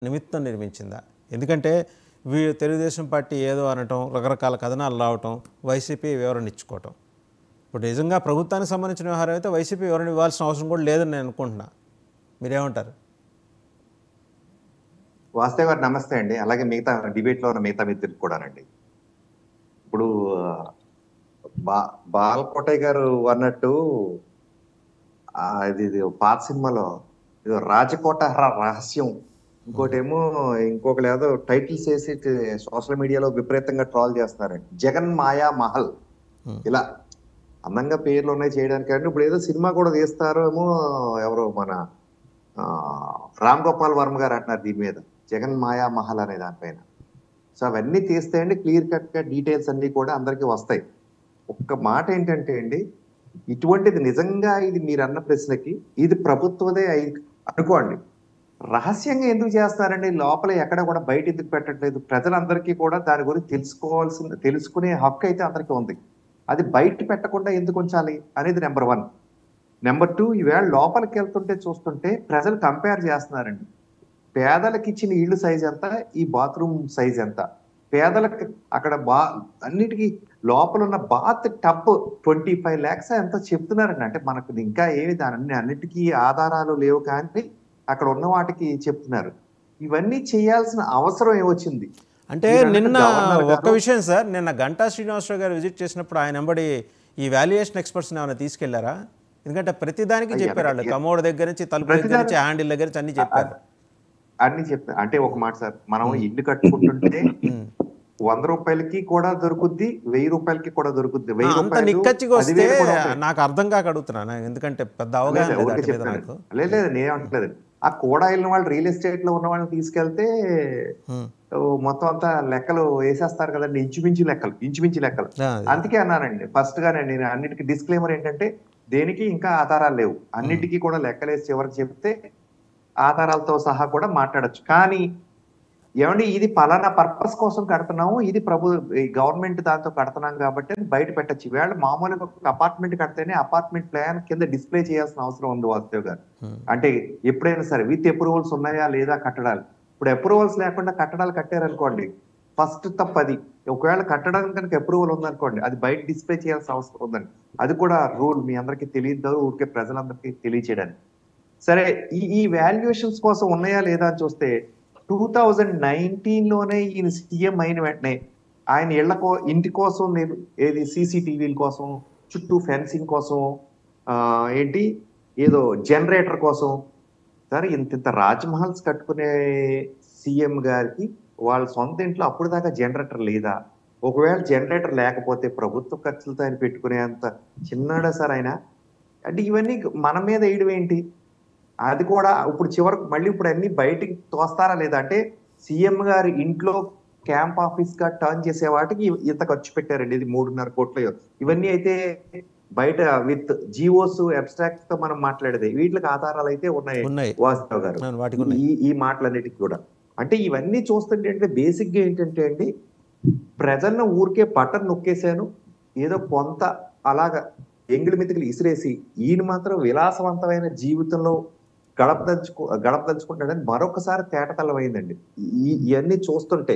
నిమిత్తం నిర్మించిందా? ఎందుకంటే తెలుగుదేశం పార్టీ ఏదో అనటం, రకరకాల కథనాలు రావటం, వైసీపీ వివరణ ఇచ్చుకోవటం. ఇప్పుడు నిజంగా ప్రభుత్వానికి సంబంధించిన వ్యవహారం అయితే వైసీపీ వివరణ ఇవ్వాల్సిన అవసరం కూడా లేదని నేను అనుకుంటున్నా. మీరేమంటారు? వాస్తవ్ గారు నమస్తే అండి. అలాగే మిగతా డిబేట్లో ఉన్న మిగతా మిత్రులు కూడానండి. ఇప్పుడు బాలకోటయ్య గారు అన్నట్టు ఇది పాత సినిమాలో రాజకోట రహస్యం, ఇంకోటేమో ఇంకొకరు ఏదో టైటిల్స్ వేసి సోషల్ మీడియాలో విపరీతంగా ట్రాల్ చేస్తున్నారండి. జగన్ మాయా మహల్, ఇలా అందంగా పేర్లు ఉన్నాయి చేయడానికి. అంటే ఇప్పుడు ఏదో సినిమా కూడా తీస్తారో ఏమో, ఎవరో మన రామ్ గోపాల్ వర్మ గారు అంటున్నారు దీని మీద, జగన్ మాయా మహల్ అనే దానిపైన. సో అవన్నీ తీస్తే అండి క్లియర్ కట్ గా డీటెయిల్స్ అన్ని కూడా అందరికీ వస్తాయి. ఒక్క మాట ఏంటంటే అండి, ఇటువంటిది నిజంగా ఇది మీరు అన్న ప్రశ్నకి ఇది ప్రభుత్వదే అనుకోండి, రహస్యంగా ఎందుకు చేస్తారండి? లోపల ఎక్కడ కూడా బయట ఎందుకు పెట్టట్లేదు? ప్రజలందరికీ కూడా దాని గురించి తెలుసుకునే హక్కు అయితే అందరికీ ఉంది. అది బయట పెట్టకుండా ఎందుకు ఉంచాలి అనేది నెంబర్ 1. నెంబర్ 2, ఈవేళ లోపలికి వెళ్తుంటే చూస్తుంటే ప్రజలు కంపేర్ చేస్తున్నారండి. పేదలకు ఇచ్చిన ఇళ్ళు సైజ్ ఎంత, ఈ బాత్రూమ్ సైజ్ ఎంత. పేదలకు అక్కడ అన్నిటికీ లోపల ఉన్న బాత్ టబ్ 25 lakhs ఎంతో చెప్తున్నారండి. అంటే మనకు ఇంకా ఏమి దాని అన్నిటికీ ఆధారాలు లేవు, కానీ అక్కడ ఉన్న వాటికి చెప్తున్నారు. ఇవన్నీ చేయాల్సిన అవసరం ఏమొచ్చింది అంటే? నిన్న ఒక్క విషయం సార్, నిన్న గంటా శ్రీనివాసరావు గారు విజిట్ చేసినప్పుడు ఆయన వెంబడి ఈ వాల్యుయేషన్ ఎక్స్పర్ట్స్ని ఏమైనా తీసుకెళ్లారా? ఎందుకంటే ప్రతిదానికి చెప్పారు వాళ్ళు, కమోడ్ దగ్గర నుంచి, తలుపు దగ్గర నుంచి, హ్యాండిల్ దగ్గర నుంచి అన్ని చెప్పారు. అన్ని చెప్తారు. అంటే ఒక మాట సార్, మనం ఇల్లు కట్టుకుంటుంటే 100 రూపాయలకి కూడా దొరుకుద్ది, 1000 రూపాయలకి కూడా దొరుకుద్ది. 1000 రూపాయలు నాకు అర్థం కాక అడుగుతున్నాను, ఎందుకంటే పెద్ద అవగాహన లేదు, నేనేమంటలేదు. ఆ కూడా వెళ్ళిన వాళ్ళు రియల్ ఎస్టేట్ లో ఉన్న వాళ్ళని తీసుకెళ్తే మొత్తం అంతా లెక్కలు వేసేస్తారు కదండి, ఇంచుమించు లెక్కలు. అందుకే అన్నానండి ఫస్ట్ గా, నేను అన్నిటికీ డిస్క్లైమర్ ఏంటంటే, దేనికి ఇంకా ఆధారాలు లేవు, అన్నిటికీ కూడా లెక్కలేసి చివరికి చెప్తే ఆధారాలతో సహా కూడా మాట్లాడచ్చు. కానీ ఏమండి, ఇది పలానా పర్పస్ కోసం కడుతున్నాము, ఇది గవర్నమెంట్ దాంతో కడుతున్నాం కాబట్టి బయట పెట్టచ్చు. ఈవేళ మామూలుగా ఒక అపార్ట్మెంట్ కడితేనే అపార్ట్మెంట్ ప్లాన్ కింద డిస్ప్లే చేయాల్సిన అవసరం ఉంది వాస్తవ్ గారు. అంటే ఎప్పుడైనా సరే విత్ అప్రూవల్స్ ఉన్నాయా లేదా కట్టడాలు. ఇప్పుడు అప్రూవల్స్ లేకుండా కట్టడాలు కట్టారనుకోండి, ఫస్ట్ తప్పది. ఒకవేళ కట్టడానికి కనుక అప్రూవల్ ఉందనుకోండి, అది బయట డిస్ప్లే చేయాల్సిన అవసరం ఉందండి. అది కూడా రూల్ మీ అందరికీ తెలియదు, ఊరికే ప్రజలందరికీ తెలియచేయడానికి. సరే, ఈ వాల్యుయేషన్స్ కోసం ఉన్నాయా లేదా అని చూస్తే 2019లోనే ఈయన సీఎం అయిన వెంటనే ఆయన ఇంటి కోసం ఏది CCTVల కోసం, చుట్టూ ఫెన్సింగ్ కోసం, ఏంటి ఏదో జనరేటర్ కోసం. సరే, ఇంత రాజ్మహల్స్ కట్టుకునే సీఎం గారికి వాళ్ళ సొంత ఇంట్లో అప్పుడు దాకా జనరేటర్ లేదా? ఒకవేళ జనరేటర్ లేకపోతే ప్రభుత్వ ఖర్చులతో ఆయన పెట్టుకునే అంత చిన్నాడా సార్ ఆయన? అంటే ఇవన్నీ మన మీద వేయడం ఏంటి? అది కూడా ఇప్పుడు చివరకు మళ్ళీ ఇప్పుడు అన్ని బయటికి తోస్తారా లేదా? అంటే సీఎం గారి ఇంట్లో క్యాంప్ ఆఫీస్ గా టర్న్ చేసే వాటికి ఇంత ఖర్చు పెట్టారండి, ఇది 3.5 కోట్లు. ఇవన్నీ అయితే బయట విత్ జిఓస్ అబ్స్ట్రాక్ట్ తో మనం మాట్లాడేది, వీటికి ఆధారాలు అయితే ఉన్నాయి వాస్తవ్ గారు ఈ మాటలన్నిటికి కూడా. అంటే ఇవన్నీ చూస్తుంటే అంటే బేసిక్ గా ఏంటంటే అండి, ప్రజలను ఊరికే బటన్ నొక్కేశాను, ఏదో కొంత అలాగా ఎంగిలి మితికిలు ఇసిరేసి ఈయన మాత్రం విలాసవంతమైన జీవితంలో గడపదలుచుకుంటాడని మరొకసారి తేటతెల్లమైందండి ఇవన్నీ చూస్తుంటే.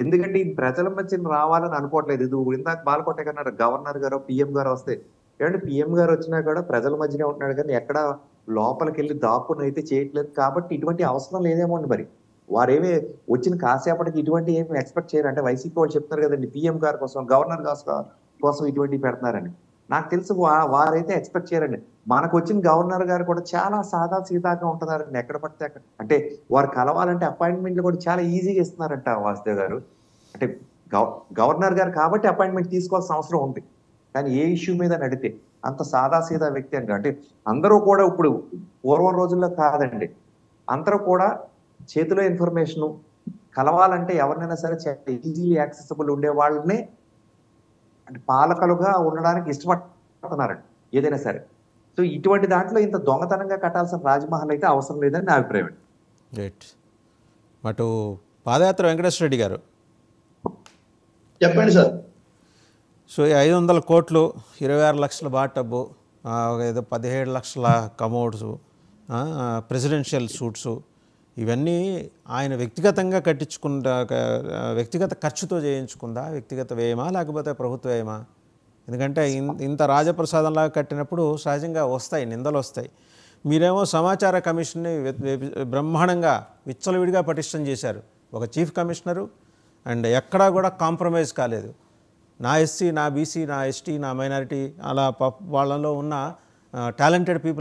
ఎందుకంటే ఈ ప్రజల మధ్య రావాలని అనుకోవట్లేదు. ఇది ఇందాక బాలకోట గారు, గవర్నర్ గారు, PM గారు వస్తే, ఏమంటే PM గారు వచ్చినా కూడా ప్రజల మధ్యనే ఉంటున్నాడు, కానీ ఎక్కడ లోపలికి వెళ్ళి దాక్కుని అయితే చేయట్లేదు. కాబట్టి ఇటువంటి అవసరం లేదేమో అండి. మరి వారేమి వచ్చిన కాసేపటికి ఇటువంటి ఏమి ఎక్స్పెక్ట్ చేయరు. అంటే వైసీపీ వాళ్ళు చెప్తారు కదండి, PM గారి కోసం, గవర్నర్ కోసం ఇటువంటివి పెడుతున్నారని. నాకు తెలుసు వారైతే ఎక్స్పెక్ట్ చేయరండి. మనకు వచ్చిన గవర్నర్ గారు కూడా చాలా సాదా సీదాగా ఉంటున్నారండి. ఎక్కడ పడితే అక్కడ, అంటే వారు కలవాలంటే అపాయింట్మెంట్లు కూడా చాలా ఈజీగా ఇస్తున్నారంట వాస్తవ్ గారు. అంటే గవర్నర్ గారు కాబట్టి అపాయింట్మెంట్ తీసుకోవాల్సిన అవసరం ఉంది, కానీ ఏ ఇష్యూ మీద నడితే అంత సాదా సీదా వ్యక్తి అండి. అంటే అందరూ కూడా ఇప్పుడు పూర్వం రోజుల్లో కాదండి, అందరూ కూడా చేతిలో ఇన్ఫర్మేషన్ కలవాలంటే ఎవరినైనా సరే చాలా ఈజీలీ యాక్సెసిబుల్ ఉండే వాళ్ళనే అంటే పాలకులుగా ఉండడానికి ఇష్టపడుతున్నారండి ఏదైనా సరే. సో ఇటువంటి దాంట్లో ఇంత దొంగతనంగా కట్టాల్సిన రాజ్మహల్ అయితే అవసరం లేదని నా అభిప్రాయం. రైట్. అటు పాదయాత్ర వెంకటేశ్వర రెడ్డి గారు చెప్పండి సార్. సో 500 కోట్లు, 26 లక్షల బాటబ్బు, ఏదో 17 లక్షల కమోడ్స్, ప్రెసిడెన్షియల్ సూట్స్, ఇవన్నీ ఆయన వ్యక్తిగతంగా కట్టించుకుంటా వ్యక్తిగత ఖర్చుతో చేయించుకుందా, వ్యక్తిగత వ్యయమా లేకపోతే ప్రభుత్వ వ్యయమా? ఎందుకంటే ఇంత రాజప్రసాదంలాగా కట్టినప్పుడు సహజంగా వస్తాయి, నిందలు వస్తాయి. మీరేమో సమాచార కమిషన్ని బ్రహ్మాండంగా విచ్చలవిడిగా పటిష్టం చేశారు. ఒక చీఫ్ కమిషనరు అండ్ ఎక్కడా కూడా కాంప్రమైజ్ కాలేదు. నా ఎస్సీ, నా బీసీ, నా ఎస్టీ, నా మైనారిటీ అలా వాళ్ళలో ఉన్న టాలెంటెడ్ పీపుల్